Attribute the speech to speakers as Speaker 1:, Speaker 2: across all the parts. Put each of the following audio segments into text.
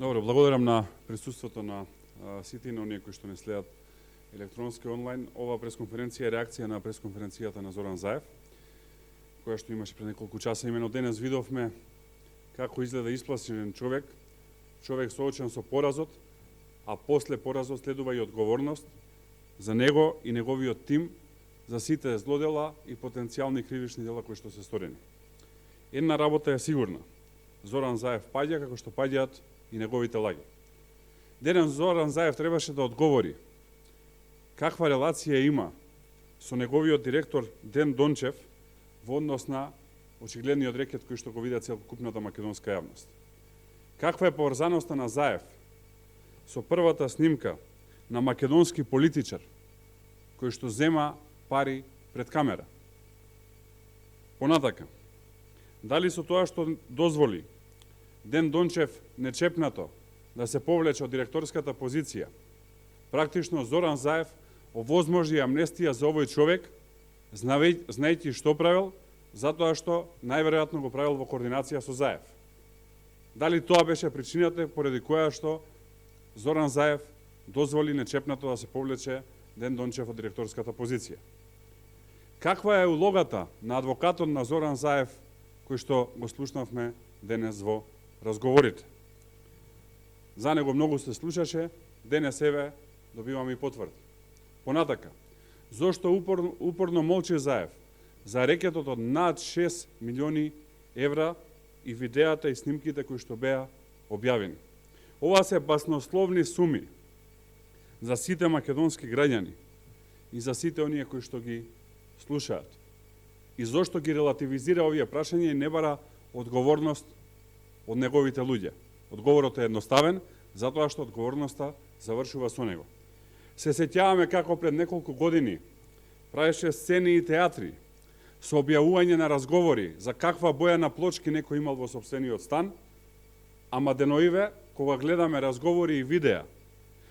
Speaker 1: Добро, благодарам на присуството на сите и на оние кои што не следат електронски онлайн. Ова пресконференција е реакција на пресконференцијата на Зоран Заев, која што имаше пред неколку часа. Имено денес видовме како изгледа исплашен човек соочен со поразот, а после поразот следува и одговорност за него и неговиот тим за сите злодела и потенцијални кривични дела кои што се сторени. Една работа е сигурна. Зоран Заев паѓа како што паѓаат и неговите лаги. Денес Зоран Заев требаше да одговори каква релација има со неговиот директор Ден Дончев во однос на очигледниот рекет кој што го вида целокупната македонска јавност. Каква е поврзаноста на Заев со првата снимка на македонски политичар кој што зема пари пред камера? Понатака, дали со тоа што дозволи Ден Дончев нечепнато да се повлече од директорската позиција, практично Зоран Заев овозможи амнестија за овој човек, знаејќи што правил, затоа што најверојатно го правил во координација со Заев. Дали тоа беше причината поради која што Зоран Заев дозволи нечепнато да се повлече Ден Дончев од директорската позиција? Каква е улогата на адвокатот на Зоран Заев, кој што го слушнавме денес во разговорите? За него многу се слушаше, денес еве добиваме и потврди. Понатака, зошто упорно молчи Заев за рекетот од над 6 милиони евра и видеата и снимките кои што беа објавени? Ова се баснословни суми за сите македонски граѓани и за сите оние кои што ги слушаат. И зошто ги релативизира овие прашања и не бара одговорност од неговите луѓе? Одговорот е едноставен, затоа што одговорноста завршува со него. Се сеќаваме како пред неколку години правеше сцени и театри со објавување на разговори за каква боја на плочки некој имал во сопствениот стан, ама деноиве, кога гледаме разговори и видеа,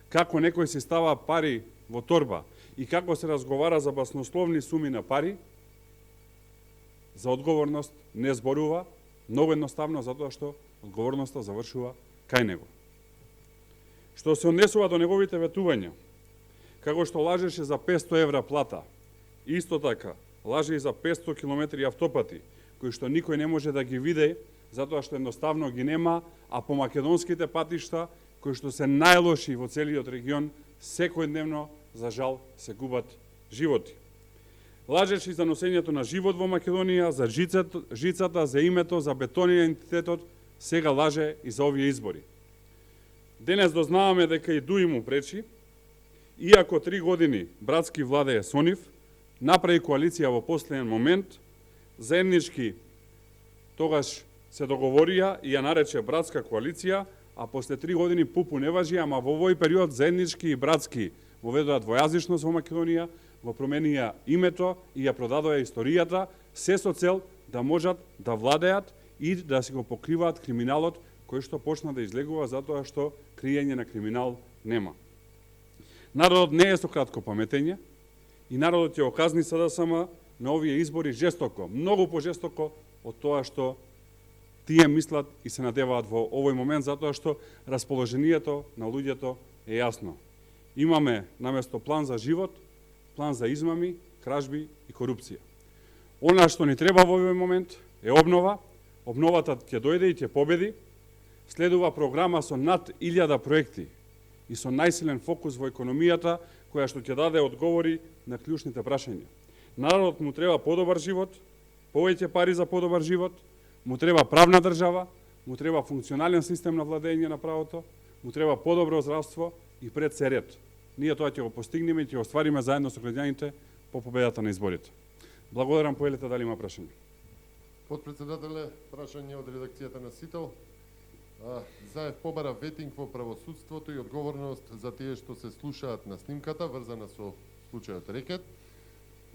Speaker 1: како некој си става пари во торба и како се разговара за баснословни суми на пари, за одговорност не зборува, многу едноставно затоа што одговорноста завршува кај него. Што се однесува до неговите ветувања, како што лажеше за 500 евра плата, исто така лаже и за 500 километри автопати, кои што никој не може да ги види, затоа што едноставно ги нема, а по македонските патишта, кои што се најлоши во целиот регион, секојдневно, за жал, се губат животи. Лажеше и за носењето на живот во Македонија, за жицата, за името, за бетониот идентитетот, сега лаже и за овие избори. Денес дознаваме дека и Дуи му пречи, иако 3 години братски владее со нив, направи коалиција во последен момент, заеднички тогаш се договорија и ја нарече братска коалиција, а после 3 години пупу не важи, ама во овој период заеднички и братски воведоа двојазичност во Македонија, го променија името и ја продадоа историјата, се со цел да можат да владеат и да си го покриваат криминалот кој што почна да излегува затоа што криење на криминал нема. Народот не е со кратко паметење и народот ќе го казни СДСМ на овие избори жестоко, многу пожестоко од тоа што тие мислат и се надеваат во овој момент, затоа што расположението на луѓето е јасно. Имаме наместо план за живот, план за измами, кражби и корупција. Она што ни треба во овој момент е обнова. Обновата ќе дојде и ќе победи. Следува програма со над 1000 проекти и со најсилен фокус во економијата, која што ќе даде одговори на клучните прашања. Народот му треба подобар живот, повеќе пари за подобар живот, му треба правна држава, му треба функционален систем на владење на правото, му треба подобро здравство и пред се ред. Ние тоа ќе го постигнеме и ќе го оствариме заедно со граѓаните по победата на изборите. Благодарам, поелете, дали има прашање?
Speaker 2: Подпредседателе, прашање од редакцијата на Сител. Заев побара ветинг во правосудството и одговорност за тие што се слушаат на снимката, врзана со случајот Рекет.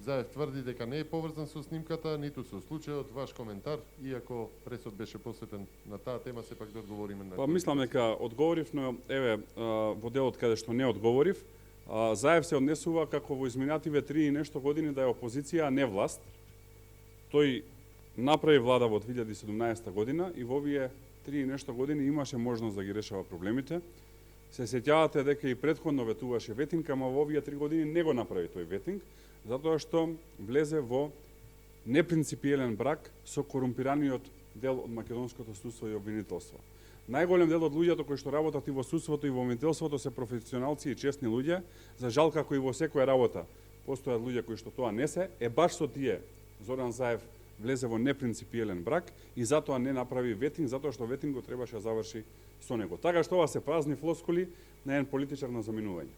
Speaker 2: Заев тврди дека не е поврзан со снимката, ниту со случајот. Ваш коментар, иако пресод беше посветен на таа тема, сепак да одговориме на...
Speaker 1: Мислам дека одговорив, но еве во делот каде што не одговорив, Заев се однесува како во изминативе 3 и нешто години да е опозиција, а не власт. Тој направи влада во 2017 година и во овие 3 и нешто години имаше можност да ги решава проблемите. Се сеќавате дека и претходно ветуваше ветинг, ама во овие 3 години не го направи тој ветинг, затоа што влезе во непринципиелен брак со корумпираниот дел од македонското судство и обвинителство. Најголем дел од луѓето кои што работат и во судството и во обвинителството се професионалци и честни луѓе. За жал, како и во секоја работа постојат луѓе кои што тоа не се, баш со тие Зоран Заев влезе во непринципиелен брак и затоа не направи ветинг, затоа што ветингот требаше да заврши со него. Така што ова се празни флоскули на еден политичар на заминување.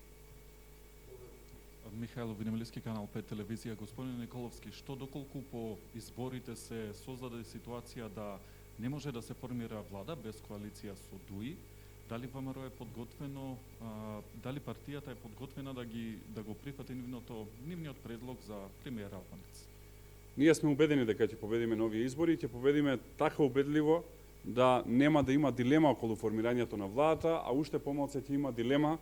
Speaker 3: Михајло Винемилски, канал 5 телевизија. Господин Николовски, што доколку по изборите се создаде ситуација да не може да се формира влада без коалиција со ДУИ, дали ВМРО е подготвено, дали партијата е подготвена да го прифати нивниот предлог за премиер Албанец?
Speaker 1: Ние сме убедени дека ќе победиме нови избори, ќе победиме така убедливо да нема да има дилема околу формирањето на владата, а уште помалку ќе има дилема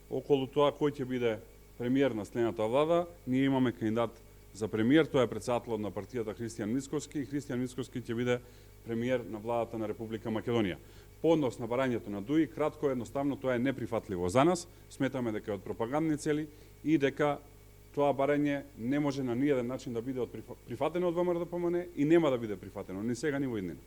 Speaker 1: околу тоа кој ќе биде премиер на следната влада. Ние имаме кандидат за премиер, тоа е претседателот на партијата Христијан Мицкоски и Христијан Мицкоски ќе биде премиер на владата на Република Македонија. По однос на барањето на ДУИ, кратко едноставно тоа е неприфатливо за нас. Сметаме дека е од пропагандни цели и дека тоа барање не може на ниеден начин да биде прифатено од ВМРО-ДПМН и нема да биде прифатено ни сега ни во иднина.